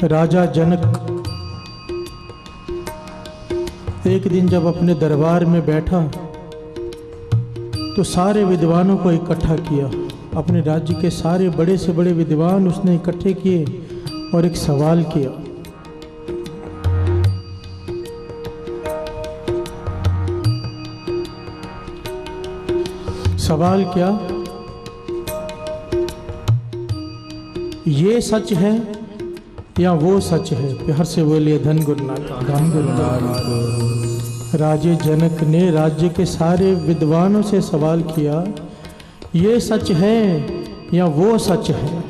राजा जनक एक दिन जब अपने दरबार में बैठा तो सारे विद्वानों को इकट्ठा किया। अपने राज्य के सारे बड़े से बड़े विद्वान उसने इकट्ठे किए और एक सवाल किया। सवाल क्या? ये सच है या वो सच है? प्यार से बोलिए धन गुरु नानक, धन गुरु नानक। राजे जनक ने राज्य के सारे विद्वानों से सवाल किया, ये सच है या वो सच है?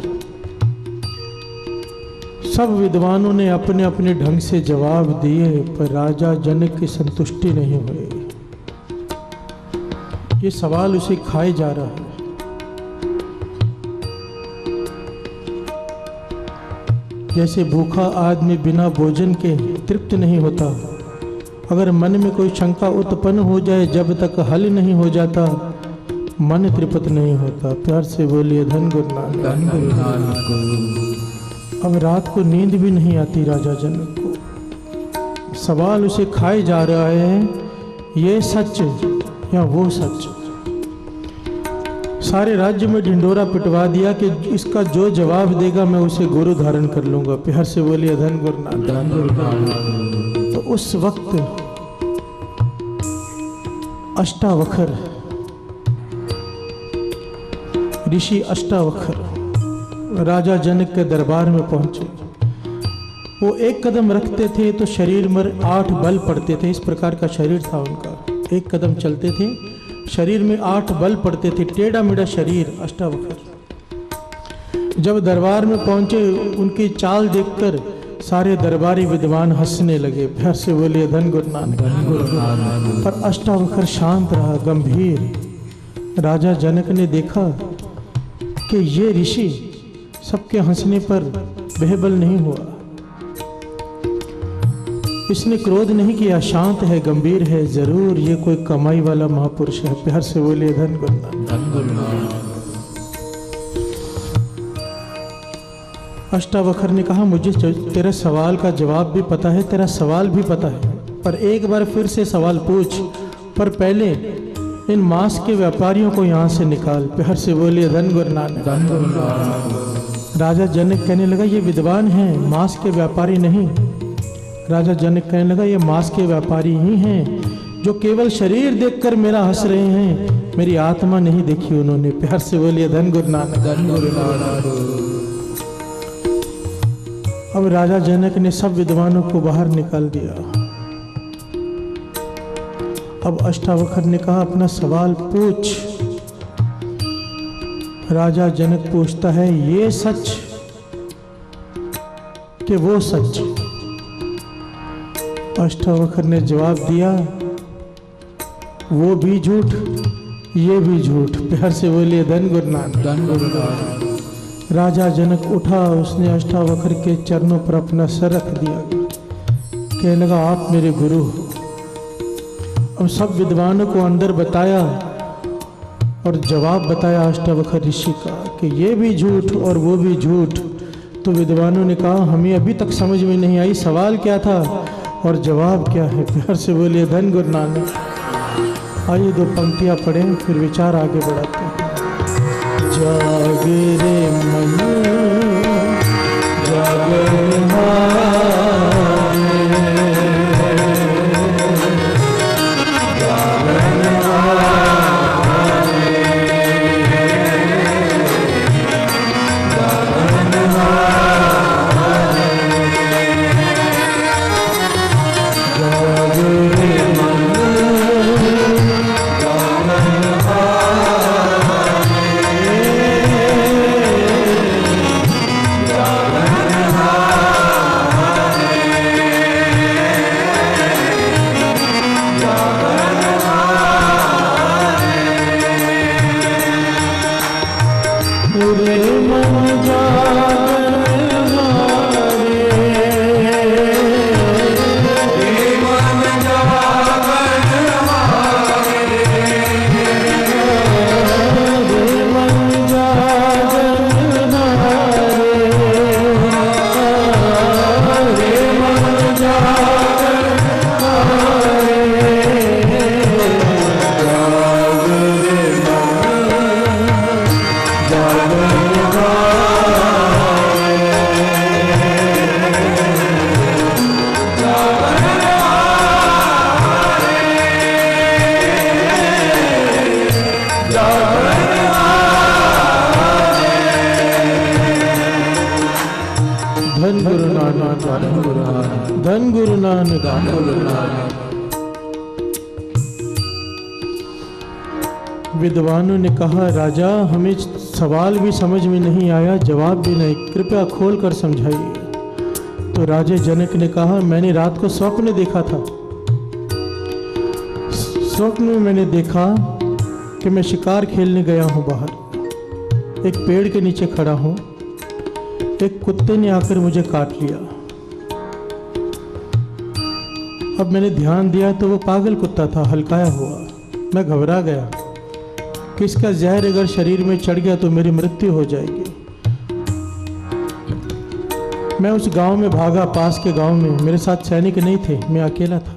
सब विद्वानों ने अपने अपने ढंग से जवाब दिए, पर राजा जनक की संतुष्टि नहीं हुई। ये सवाल उसे खाए जा रहा है। जैसे भूखा आदमी बिना भोजन के तृप्त नहीं होता, अगर मन में कोई शंका उत्पन्न हो जाए, जब तक हल नहीं हो जाता मन तृप्त नहीं होता। प्यार से बोलिए धन गुरु नानक, धन गुरु नानक। अब रात को नींद भी नहीं आती राजा जनक को। सवाल उसे खाए जा रहा है, ये सच या वो सच? सारे राज्य में ढिंडोरा पिटवा दिया कि इसका जो जवाब देगा मैं उसे गुरु धारण कर लूंगा। प्यार से बोलिए धन गुरु नानक, धन गुरु नानक। तो उस वक्त अष्टावक्र ऋषि अष्टावक्र राजा जनक के दरबार में पहुंचे। वो एक कदम रखते थे तो शरीर में 8 बल पड़ते थे। इस प्रकार का शरीर था उनका। एक कदम चलते थे, शरीर में 8 बल पड़ते थे। टेढ़ा मेढ़ा शरीर अष्टावक्र। जब दरबार में पहुंचे, उनकी चाल देखकर सारे दरबारी विद्वान हंसने लगे। प्यार से बोलिए धन गुरु नानक, धन गुरु नानक। पर अष्टावक्र शांत रहा, गंभीर। राजा जनक ने देखा कि ये ऋषि सबके हंसने पर बेहबल नहीं हुआ। इसने क्रोध नहीं किया, शांत है, गंभीर है। जरूर ये कोई कमाई वाला महापुरुष है। प्यार से बोलिए धन गुरु नानक, धन गुरु नानक। अष्टावक्र ने कहा, मुझे तेरे सवाल का जवाब भी पता है, तेरा सवाल भी पता है, पर एक बार फिर से सवाल पूछ। पर पहले इन मांस के व्यापारियों को यहाँ से निकाल। प्यार से बोलिए धन गुरु नानक, धन गुरु नानक। राजा जनक कहने लगा, ये विद्वान हैं, मांस के व्यापारी नहीं। राजा जनक कहने लगा, ये मांस के व्यापारी ही हैं जो केवल शरीर देखकर मेरा हंस रहे हैं, मेरी आत्मा नहीं देखी उन्होंने। प्यार से बोलिए धन गुरु नानक, धन गुरु नानक। अब राजा जनक ने सब विद्वानों को बाहर निकाल दिया। अब अष्टावक्र ने कहा, अपना सवाल पूछ। राजा जनक पूछता है, ये सच कि वो सच? अष्टावक्र ने जवाब दिया, वो भी झूठ, ये भी झूठ। प्यार से बोलिए धन गुरु नानक, धन गुरु नानक। राजा जनक उठा, उसने अष्टावक्र के चरणों पर अपना सर रख दिया। कहने लगा, आप मेरे गुरु हो। अब सब विद्वानों को अंदर बताया और जवाब बताया अष्टावक्र ऋषि का कि ये भी झूठ और वो भी झूठ। तो विद्वानों ने कहा, हमें अभी तक समझ में नहीं आई सवाल क्या था और जवाब क्या है। प्यार से बोलिए धन गुरु नानक। आइए 2 पंक्तियां पढ़ें, फिर विचार आगे बढ़ाते हैं। जाग रे मन जाग जागरण धन गुरु नानक, धन गुरु नानक, धन गुरु नानक। विद्वानों ने कहा, राजा हमें सवाल भी समझ में नहीं आया, जवाब भी नहीं, कृपया खोल कर समझाइए। तो राजा जनक ने कहा, मैंने रात को स्वप्न देखा था। स्वप्न में मैंने देखा कि मैं शिकार खेलने गया हूँ बाहर, एक पेड़ के नीचे खड़ा हूँ, एक कुत्ते ने आकर मुझे काट लिया। अब मैंने ध्यान दिया तो वो पागल कुत्ता था, हल्काया हुआ। मैं घबरा गया कि इसका जहर अगर शरीर में चढ़ गया तो मेरी मृत्यु हो जाएगी। मैं उस गांव में भागा, पास के गांव में। मेरे साथ सैनिक नहीं थे, मैं अकेला था।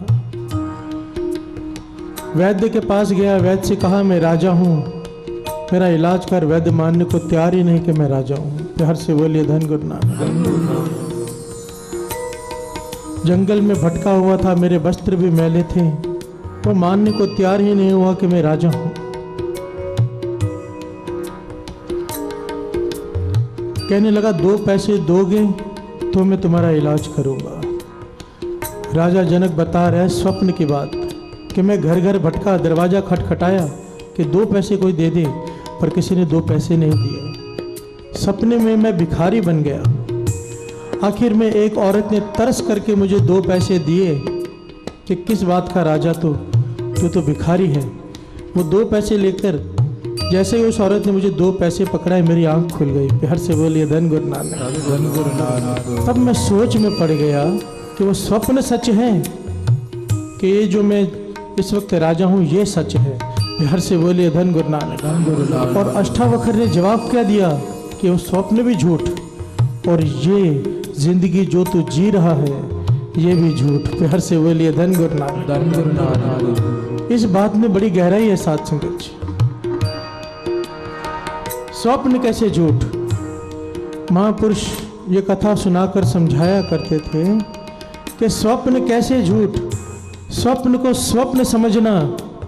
वैद्य के पास गया, वैद्य से कहा, मैं राजा हूँ, मेरा इलाज कर। वैद्य मानने को तैयार ही नहीं कि मैं राजा हूँ। प्यार से बोलिए धन गुरु नानक। जंगल में भटका हुआ था, मेरे वस्त्र भी मैले थे, वो मानने को तैयार ही नहीं हुआ कि मैं राजा हूँ। कहने लगा, 2 पैसे दोगे तो मैं तुम्हारा इलाज करूंगा। राजा जनक बता रहे स्वप्न की बात कि मैं घर घर भटका, दरवाजा खटखटाया कि 2 पैसे कोई दे दे, पर किसी ने 2 पैसे नहीं दिए। सपने में मैं भिखारी बन गया। आखिर में एक औरत ने तरस करके मुझे 2 पैसे दिए कि किस बात का राजा तू तो भिखारी है। वो 2 पैसे लेकर जैसे ही उस औरत ने मुझे 2 पैसे पकड़ाए, मेरी आंख खुल गई। प्यार से बोलिए धन गुरु नानक, धन गुरु नानक। तब मैं सोच में पड़ गया कि वो स्वप्न सच है कि ये जो मैं इस वक्त राजा हूँ ये सच है। प्यार से बोलिए धन गुरु नानक, धन गुरु नानक। और अष्टावक्र ने जवाब क्या दिया कि वो स्वप्न भी झूठ और ये जिंदगी जो तू जी रहा है ये भी झूठ। प्यार से बोलिए धन गुरु नानक, धन गुरु नानक। इस बात में बड़ी गहराई है साथ संगत जी। स्वप्न कैसे झूठ? महापुरुष ये कथा सुनाकर समझाया करते थे कि स्वप्न कैसे झूठ। स्वप्न को स्वप्न समझना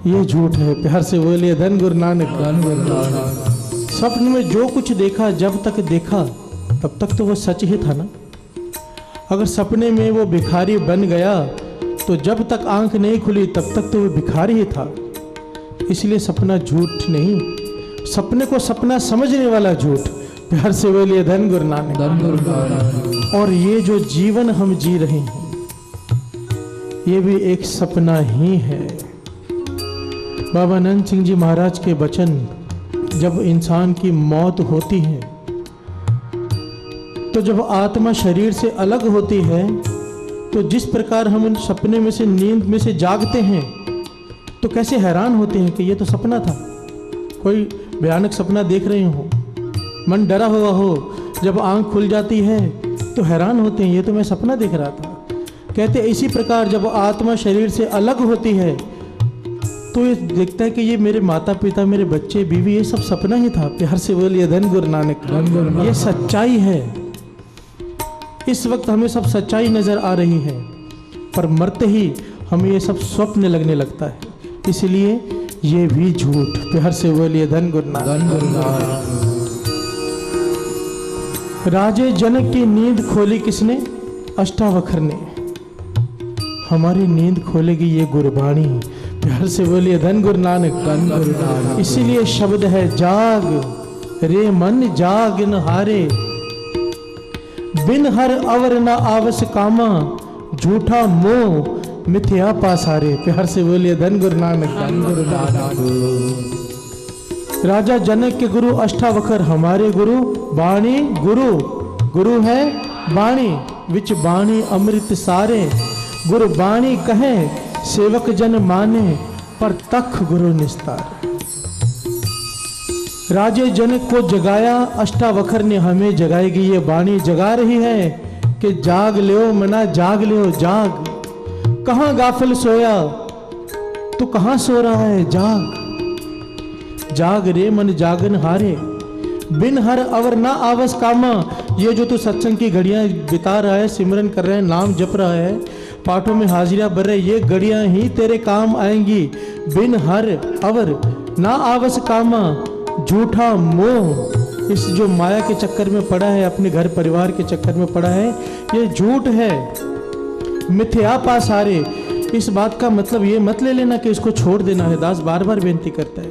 ये झूठ है। प्यार से बोलिए धन गुरु नानक, धन गुरु नानक। स्वप्न में जो कुछ देखा, जब तक देखा तब तक तो वो सच ही था ना। अगर सपने में वो भिखारी बन गया तो जब तक आंख नहीं खुली तब तक तो वो भिखारी ही था। इसलिए सपना झूठ नहीं, सपने को सपना समझने वाला झूठ। प्यार से बोलिए धन गुरु नानक, धन गुरु नानक। और ये जो जीवन हम जी रहे हैं ये भी एक सपना ही है। बाबा नंद सिंह जी महाराज के वचन, जब इंसान की मौत होती है तो जब आत्मा शरीर से अलग होती है तो जिस प्रकार हम उन सपने में से, नींद में से जागते हैं तो कैसे हैरान होते हैं कि ये तो सपना था। कोई भयानक सपना देख रहे हो, मन डरा हुआ हो, जब आंख खुल जाती है तो हैरान होते हैं, ये तो मैं सपना देख रहा था। कहते इसी प्रकार जब आत्मा शरीर से अलग होती है तो ये देखता है कि ये मेरे माता पिता, मेरे बच्चे, बीवी, ये सब सपना ही था। प्यार से बोलिए धन गुरु नानक, धन गुरु नानक। ये सच्चाई है। इस वक्त हमें सब सच्चाई नजर आ रही है, पर मरते ही हमें ये सब स्वप्न लगने लगता है। इसलिए ये भी झूठ। प्यार से बोलिए धन गुरु नानक, धन गुरु नानक। राजे जनक की नींद खोली किसने? अष्टावक्र ने। हमारी नींद खोलेगी ये गुरबाणी। प्यार से बोलिए धन गुरु नानक, धन गुरु नानक। इसीलिए शब्द है, जाग रे मन जाग न हारे, बिन हर अवर न आवस कामा, झूठा मोह मिथ्या पासारे। प्यार से बोलिए धन गुरु नानक, धन गुरु नानक। राजा जनक के गुरु अष्टावक्र, हमारे गुरु बाणी गुरु। गुरु है बाणी, विच बाणी अमृत सारे। गुरु बाणी कहे सेवक जन माने, पर तख गुरु निस्तार। राजे जनक को जगाया अष्टावक्र ने, हमें जगाएगी ये बाणी। जगा रही है कि जाग लियो मना, जाग लियो जाग। कहाँ गाफिल सोया, तू कहाँ सो रहा है, जाग जाग रे मन जागन हारे, बिन हर अवर ना आवस कामा। ये जो तू सत्संग की घड़ियां बिता रहा है, सिमरन कर रहे हैं, नाम जप रहा है, पाठों में हाजिरियां भर रहे, ये घड़ियां ही तेरे काम आएंगी। बिन हर अवर ना आवस कामा, झूठा मोह इस जो माया के चक्कर में पड़ा है, अपने घर परिवार के चक्कर में पड़ा है, ये झूठ है, मिथ्या पासारे। इस बात का मतलब ये मत ले लेना कि इसको छोड़ देना है। दास बार बार बेनती करता है,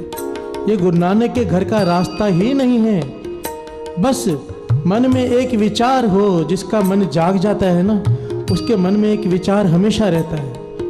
ये गुरु नानक के घर का रास्ता ही नहीं है। बस मन में एक विचार हो, जिसका मन जाग जाता है ना, उसके मन में एक विचार हमेशा रहता है।